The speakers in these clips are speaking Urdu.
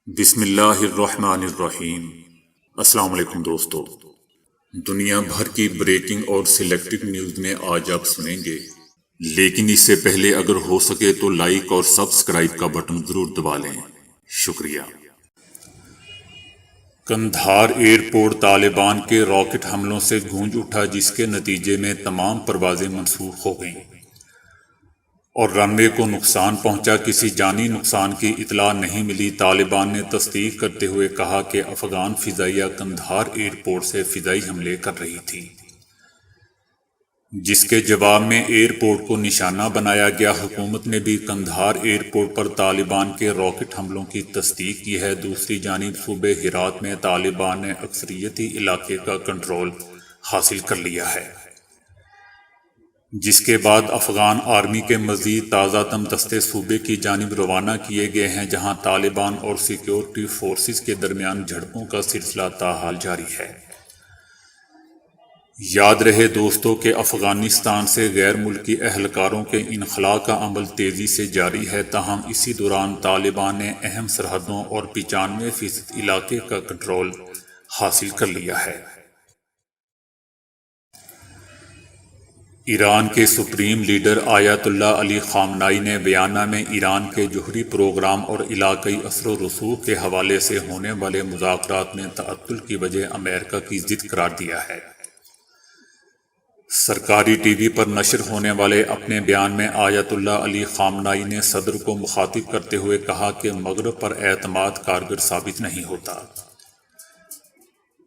بسم اللہ الرحمن الرحیم۔ السلام علیکم دوستو، دنیا بھر کی بریکنگ اور سلیکٹڈ نیوز میں آج آپ سنیں گے، لیکن اس سے پہلے اگر ہو سکے تو لائک اور سبسکرائب کا بٹن ضرور دبا لیں، شکریہ۔ قندھار ایئرپورٹ طالبان کے راکٹ حملوں سے گونج اٹھا، جس کے نتیجے میں تمام پروازیں منسوخ ہو گئیں اور رن وے کو نقصان پہنچا۔ کسی جانی نقصان کی اطلاع نہیں ملی۔ طالبان نے تصدیق کرتے ہوئے کہا کہ افغان فضائیہ قندھار ایئرپورٹ سے فضائی حملے کر رہی تھی، جس کے جواب میں ایئرپورٹ کو نشانہ بنایا گیا۔ حکومت نے بھی قندھار ایئرپورٹ پر طالبان کے راکٹ حملوں کی تصدیق کی ہے۔ دوسری جانب صوبے ہرات میں طالبان نے اکثریتی علاقے کا کنٹرول حاصل کر لیا ہے، جس کے بعد افغان آرمی کے مزید تازہ تم دستے صوبے کی جانب روانہ کیے گئے ہیں، جہاں طالبان اور سیکیورٹی فورسز کے درمیان جھڑپوں کا سلسلہ تاحال جاری ہے۔ یاد رہے دوستو کہ افغانستان سے غیر ملکی اہلکاروں کے انخلاء کا عمل تیزی سے جاری ہے، تاہم اسی دوران طالبان نے اہم سرحدوں اور 95% علاقے کا کنٹرول حاصل کر لیا ہے۔ ایران کے سپریم لیڈر آیت اللہ علی خامنائی نے ویانا میں ایران کے جوہری پروگرام اور علاقائی اثر و رسوخ کے حوالے سے ہونے والے مذاکرات میں تعطل کی وجہ امریکہ کی ضد قرار دیا ہے۔ سرکاری ٹی وی پر نشر ہونے والے اپنے بیان میں آیت اللہ علی خامنائی نے صدر کو مخاطب کرتے ہوئے کہا کہ مغرب پر اعتماد کارگر ثابت نہیں ہوتا۔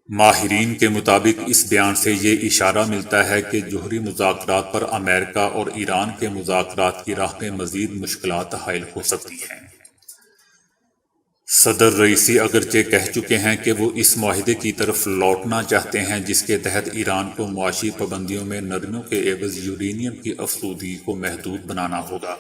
ماہرین کے مطابق اس بیان سے یہ اشارہ ملتا ہے کہ جوہری مذاکرات پر امریکہ اور ایران کے مذاکرات کی راہ میں مزید مشکلات حائل ہو سکتی ہیں۔ صدر رئیسی اگرچہ کہہ چکے ہیں کہ وہ اس معاہدے کی طرف لوٹنا چاہتے ہیں، جس کے تحت ایران کو معاشی پابندیوں میں نرمیوں کے عوض یورینیم کی افزودگی کو محدود بنانا ہوگا۔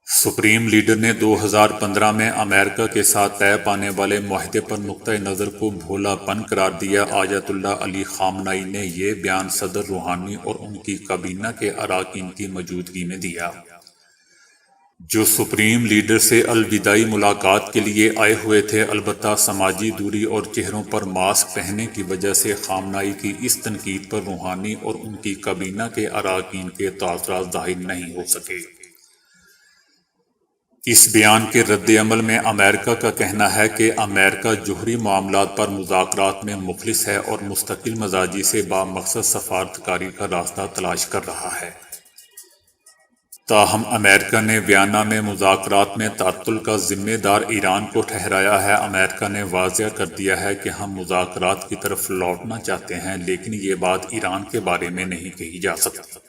سپریم لیڈر نے 2015 میں امریکہ کے ساتھ طے پانے والے معاہدے پر نقطہ نظر کو بھولا پن قرار دیا۔ آیت اللہ علی خامنائی نے یہ بیان صدر روحانی اور ان کی کابینہ کے اراکین کی موجودگی میں دیا، جو سپریم لیڈر سے الوداعی ملاقات کے لیے آئے ہوئے تھے۔ البتہ سماجی دوری اور چہروں پر ماسک پہننے کی وجہ سے خامنائی کی اس تنقید پر روحانی اور ان کی کابینہ کے اراکین کے تاثرات ظاہر نہیں ہو سکے۔ اس بیان کے رد عمل میں امریکہ کا کہنا ہے کہ امریکہ جوہری معاملات پر مذاکرات میں مخلص ہے اور مستقل مزاجی سے بامقصد سفارتکاری کا راستہ تلاش کر رہا ہے۔ تاہم امریکہ نے ویانا میں مذاکرات میں تعطل کا ذمہ دار ایران کو ٹھہرایا ہے۔ امریکہ نے واضح کر دیا ہے کہ ہم مذاکرات کی طرف لوٹنا چاہتے ہیں، لیکن یہ بات ایران کے بارے میں نہیں کہی جا سکتی۔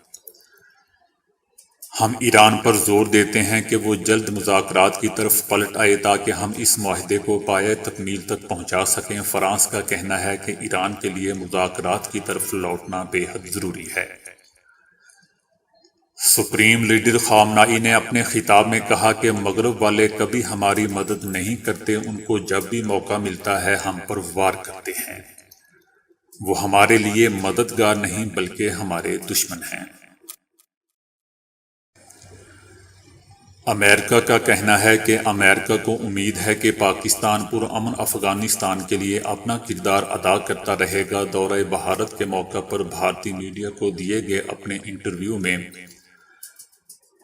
ہم ایران پر زور دیتے ہیں کہ وہ جلد مذاکرات کی طرف پلٹ آئے تاکہ ہم اس معاہدے کو پایۂ تکمیل تک پہنچا سکیں۔ فرانس کا کہنا ہے کہ ایران کے لیے مذاکرات کی طرف لوٹنا بے حد ضروری ہے۔ سپریم لیڈر خامنائی نے اپنے خطاب میں کہا کہ مغرب والے کبھی ہماری مدد نہیں کرتے، ان کو جب بھی موقع ملتا ہے ہم پر وار کرتے ہیں۔ وہ ہمارے لیے مددگار نہیں بلکہ ہمارے دشمن ہیں۔ امریکہ کا کہنا ہے کہ امریکہ کو امید ہے کہ پاکستان پرامن افغانستان کے لیے اپنا کردار ادا کرتا رہے گا۔ دورہ بھارت کے موقع پر بھارتی میڈیا کو دیے گئے اپنے انٹرویو میں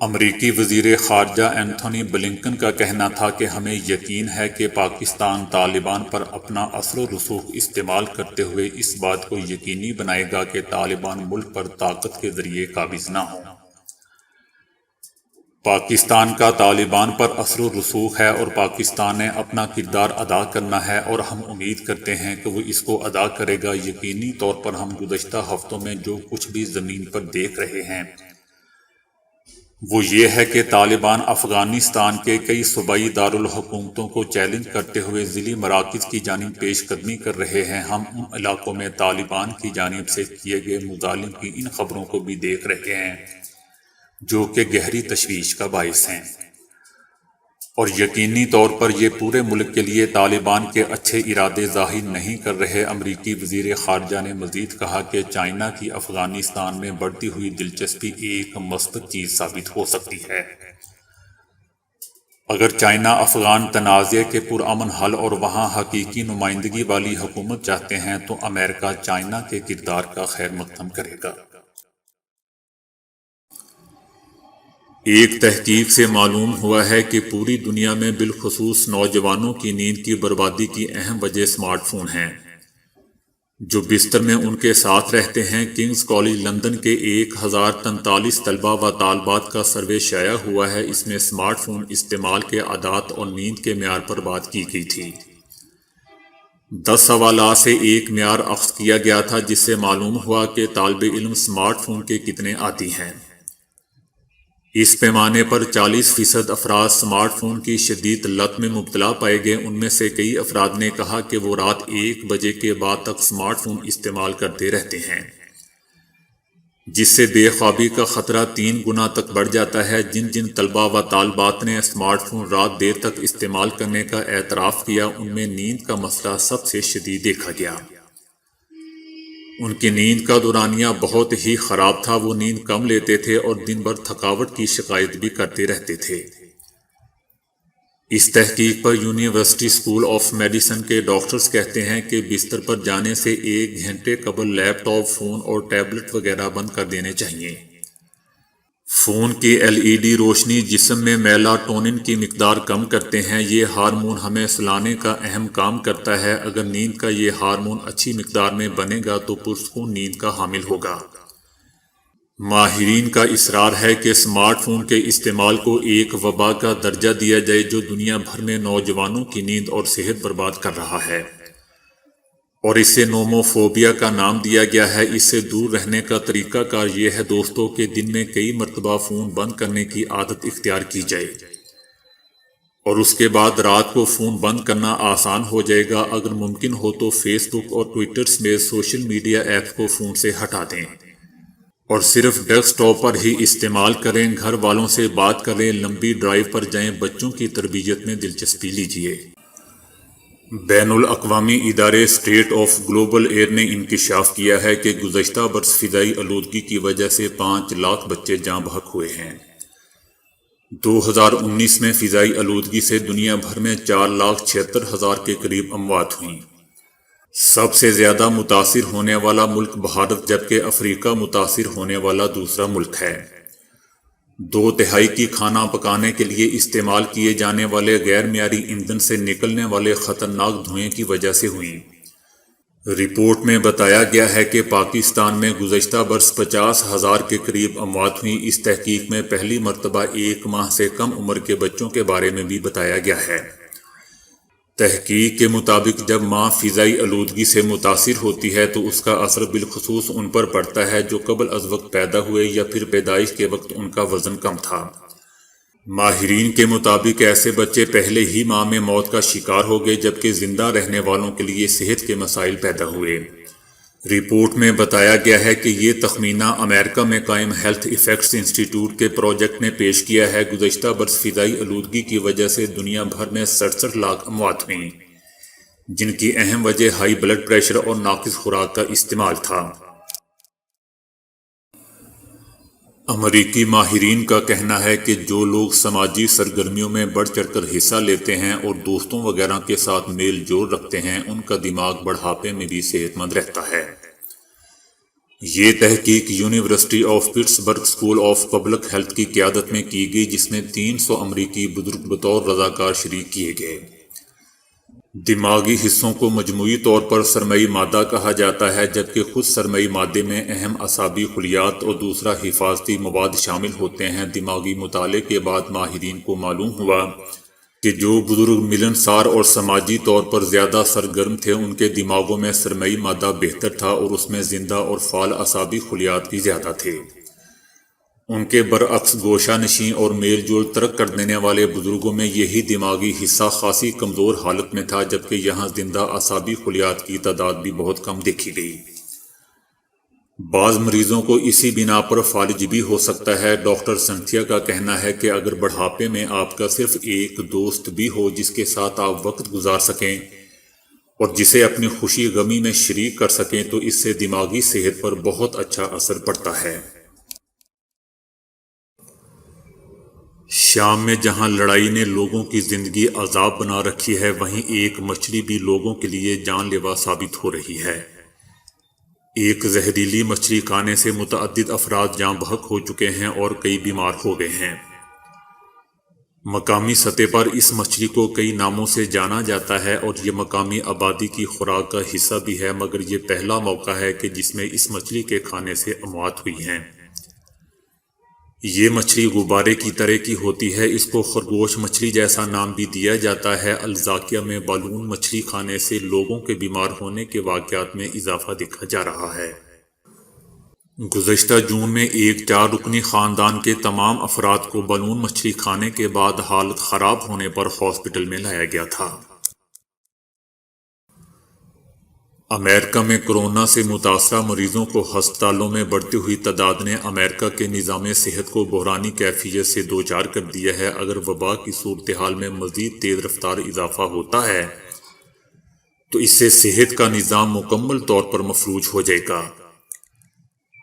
امریکی وزیر خارجہ اینتھونی بلنکن کا کہنا تھا کہ ہمیں یقین ہے کہ پاکستان طالبان پر اپنا اثر و رسوخ استعمال کرتے ہوئے اس بات کو یقینی بنائے گا کہ طالبان ملک پر طاقت کے ذریعے قابض نہ ہوں۔ پاکستان کا طالبان پر اثر و رسوخ ہے اور پاکستان نے اپنا کردار ادا کرنا ہے اور ہم امید کرتے ہیں کہ وہ اس کو ادا کرے گا۔ یقینی طور پر ہم گزشتہ ہفتوں میں جو کچھ بھی زمین پر دیکھ رہے ہیں وہ یہ ہے کہ طالبان افغانستان کے کئی صوبائی دارالحکومتوں کو چیلنج کرتے ہوئے ذیلی مراکز کی جانب پیش قدمی کر رہے ہیں۔ ہم ان علاقوں میں طالبان کی جانب سے کیے گئے مظالم کی ان خبروں کو بھی دیکھ رہے ہیں جو کہ گہری تشویش کا باعث ہیں، اور یقینی طور پر یہ پورے ملک کے لیے طالبان کے اچھے ارادے ظاہر نہیں کر رہے۔ امریکی وزیر خارجہ نے مزید کہا کہ چائنا کی افغانستان میں بڑھتی ہوئی دلچسپی ایک مثبت چیز ثابت ہو سکتی ہے۔ اگر چائنا افغان تنازع کے پرامن حل اور وہاں حقیقی نمائندگی والی حکومت چاہتے ہیں تو امریکہ چائنا کے کردار کا خیر مقدم کرے گا۔ ایک تحقیق سے معلوم ہوا ہے کہ پوری دنیا میں بالخصوص نوجوانوں کی نیند کی بربادی کی اہم وجہ سمارٹ فون ہیں جو بستر میں ان کے ساتھ رہتے ہیں۔ کنگز کالج لندن کے 1043 طلبہ و طالبات کا سروے شائع ہوا ہے۔ اس میں سمارٹ فون استعمال کے عادات اور نیند کے معیار پر بات کی گئی تھی۔ 10 سوالات سے ایک معیار اخذ کیا گیا تھا جس سے معلوم ہوا کہ طالب علم سمارٹ فون کے کتنے عادی ہیں۔ اس پیمانے پر 40% افراد سمارٹ فون کی شدید لت میں مبتلا پائے گئے۔ ان میں سے کئی افراد نے کہا کہ وہ رات 1 بجے کے بعد تک سمارٹ فون استعمال کرتے رہتے ہیں، جس سے بے خوابی کا خطرہ 3 گنا تک بڑھ جاتا ہے۔ جن طلبہ و طالبات نے سمارٹ فون رات دیر تک استعمال کرنے کا اعتراف کیا ان میں نیند کا مسئلہ سب سے شدید دیکھا گیا۔ ان کی نیند کا دورانیہ بہت ہی خراب تھا، وہ نیند کم لیتے تھے اور دن بھر تھکاوٹ کی شکایت بھی کرتے رہتے تھے۔ اس تحقیق پر یونیورسٹی اسکول آف میڈیسن کے ڈاکٹرز کہتے ہیں کہ بستر پر جانے سے 1 گھنٹے قبل لیپ ٹاپ، فون اور ٹیبلٹ وغیرہ بند کر دینے چاہیے۔ فون کی LED روشنی جسم میں میلاٹونن کی مقدار کم کرتے ہیں۔ یہ ہارمون ہمیں سلانے کا اہم کام کرتا ہے۔ اگر نیند کا یہ ہارمون اچھی مقدار میں بنے گا تو پرسکون نیند کا حامل ہوگا۔ ماہرین کا اصرار ہے کہ سمارٹ فون کے استعمال کو ایک وبا کا درجہ دیا جائے جو دنیا بھر میں نوجوانوں کی نیند اور صحت برباد کر رہا ہے، اور اسے نوموفوبیا کا نام دیا گیا ہے۔ اس سے دور رہنے کا طریقہ کار یہ ہے دوستوں کہ دن میں کئی مرتبہ فون بند کرنے کی عادت اختیار کی جائے، اور اس کے بعد رات کو فون بند کرنا آسان ہو جائے گا۔ اگر ممکن ہو تو فیس بک اور ٹویٹر سمیت سوشل میڈیا ایپس کو فون سے ہٹا دیں اور صرف ڈیسک ٹاپ پر ہی استعمال کریں۔ گھر والوں سے بات کریں، لمبی ڈرائیو پر جائیں، بچوں کی تربیت میں دلچسپی لیجیے۔ بین الاقوامی ادارے اسٹیٹ آف گلوبل ایئر نے انکشاف کیا ہے کہ گزشتہ برس فضائی آلودگی کی وجہ سے 5 لاکھ بچے جاں بحق ہوئے ہیں۔ 2019 میں فضائی آلودگی سے دنیا بھر میں 4,76,000 کے قریب اموات ہوئیں۔ سب سے زیادہ متاثر ہونے والا ملک بھارت جبکہ افریقہ متاثر ہونے والا دوسرا ملک ہے۔ 2/3 کی کھانا پکانے کے لیے استعمال کیے جانے والے غیر معیاری ایندھن سے نکلنے والے خطرناک دھوئیں کی وجہ سے ہوئیں۔ رپورٹ میں بتایا گیا ہے کہ پاکستان میں گزشتہ برس 50,000 کے قریب اموات ہوئیں۔ اس تحقیق میں پہلی مرتبہ 1 ماہ سے کم عمر کے بچوں کے بارے میں بھی بتایا گیا ہے۔ تحقیق کے مطابق جب ماں فضائی آلودگی سے متاثر ہوتی ہے تو اس کا اثر بالخصوص ان پر پڑتا ہے جو قبل از وقت پیدا ہوئے یا پھر پیدائش کے وقت ان کا وزن کم تھا۔ ماہرین کے مطابق ایسے بچے پہلے ہی ماہ میں موت کا شکار ہو گئے جبکہ زندہ رہنے والوں کے لیے صحت کے مسائل پیدا ہوئے۔ رپورٹ میں بتایا گیا ہے کہ یہ تخمینہ امریکہ میں قائم ہیلتھ ایفیکٹس انسٹی ٹیوٹ کے پروجیکٹ نے پیش کیا ہے۔ گزشتہ برس فضائی آلودگی کی وجہ سے دنیا بھر میں 67 لاکھ اموات ہوئیں، جن کی اہم وجہ ہائی بلڈ پریشر اور ناقص خوراک کا استعمال تھا۔ امریکی ماہرین کا کہنا ہے کہ جو لوگ سماجی سرگرمیوں میں بڑھ چڑھ کر حصہ لیتے ہیں اور دوستوں وغیرہ کے ساتھ میل جول رکھتے ہیں ان کا دماغ بڑھاپے میں بھی صحت مند رہتا ہے۔ یہ تحقیق university of Pittsburgh school of public health کی قیادت میں کی گئی جس میں 300 امریکی بزرگ بطور رضاکار شریک کیے گئے۔ دماغی حصوں کو مجموعی طور پر سرمئی مادہ کہا جاتا ہے جبکہ خود سرمئی مادے میں اہم اعصابی خلیات اور دوسرا حفاظتی مواد شامل ہوتے ہیں۔ دماغی مطالعے کے بعد ماہرین کو معلوم ہوا کہ جو بزرگ ملنسار اور سماجی طور پر زیادہ سرگرم تھے ان کے دماغوں میں سرمئی مادہ بہتر تھا اور اس میں زندہ اور فعال اعصابی خلیات بھی زیادہ تھے۔ ان کے برعکس گوشہ نشین اور میل جول ترک کر دینے والے بزرگوں میں یہی دماغی حصہ خاصی کمزور حالت میں تھا جبکہ یہاں زندہ اعصابی خلیات کی تعداد بھی بہت کم دیکھی گئی۔ بعض مریضوں کو اسی بنا پر فالج بھی ہو سکتا ہے۔ ڈاکٹر سنتھیا کا کہنا ہے کہ اگر بڑھاپے میں آپ کا صرف ایک دوست بھی ہو جس کے ساتھ آپ وقت گزار سکیں اور جسے اپنی خوشی غمی میں شریک کر سکیں تو اس سے دماغی صحت پر بہت اچھا اثر پڑتا ہے۔ شام میں جہاں لڑائی نے لوگوں کی زندگی عذاب بنا رکھی ہے، وہیں ایک مچھلی بھی لوگوں کے لیے جان لیوا ثابت ہو رہی ہے۔ ایک زہریلی مچھلی کھانے سے متعدد افراد جاں بحق ہو چکے ہیں اور کئی بیمار ہو گئے ہیں۔ مقامی سطح پر اس مچھلی کو کئی ناموں سے جانا جاتا ہے اور یہ مقامی آبادی کی خوراک کا حصہ بھی ہے، مگر یہ پہلا موقع ہے کہ جس میں اس مچھلی کے کھانے سے اموات ہوئی ہیں۔ یہ مچھلی غبارے کی طرح کی ہوتی ہے، اس کو خرگوش مچھلی جیسا نام بھی دیا جاتا ہے۔ الزاکیہ میں بالون مچھلی کھانے سے لوگوں کے بیمار ہونے کے واقعات میں اضافہ دیکھا جا رہا ہے۔ گزشتہ جون میں ایک 4 رکنی خاندان کے تمام افراد کو بالون مچھلی کھانے کے بعد حالت خراب ہونے پر ہاسپٹل میں لایا گیا تھا۔ امریکہ میں کورونا سے متاثرہ مریضوں کو ہسپتالوں میں بڑھتی ہوئی تعداد نے امریکہ کے نظام صحت کو بحرانی کیفیت سے دوچار کر دیا ہے۔ اگر وبا کی صورتحال میں مزید تیز رفتار اضافہ ہوتا ہے تو اس سے صحت کا نظام مکمل طور پر مفلوج ہو جائے گا۔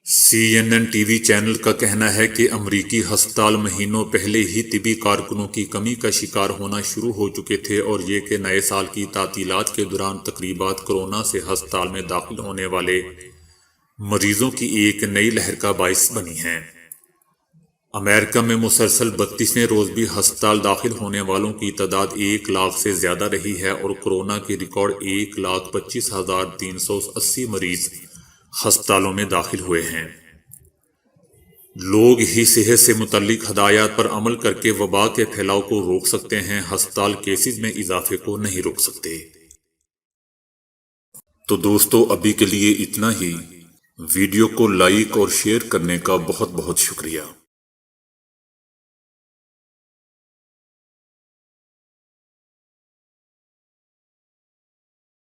CNN ٹی وی چینل کا کہنا ہے کہ امریکی ہسپتال مہینوں پہلے ہی طبی کارکنوں کی کمی کا شکار ہونا شروع ہو چکے تھے، اور یہ کہ نئے سال کی تعطیلات کے دوران تقریبات کورونا سے ہسپتال میں داخل ہونے والے مریضوں کی ایک نئی لہر کا باعث بنی ہیں۔ امریکہ میں مسلسل 32ویں روز بھی ہسپتال داخل ہونے والوں کی تعداد 1 لاکھ سے زیادہ رہی ہے، اور کورونا کی ریکارڈ 1,25,380 مریض ہسپتالوں میں داخل ہوئے ہیں۔ لوگ ہی صحت سے متعلق ہدایات پر عمل کر کے وبا کے پھیلاؤ کو روک سکتے ہیں، ہسپتال کیسز میں اضافے کو نہیں روک سکتے۔ تو دوستو، ابھی کے لیے اتنا ہی۔ ویڈیو کو لائک اور شیئر کرنے کا بہت بہت شکریہ۔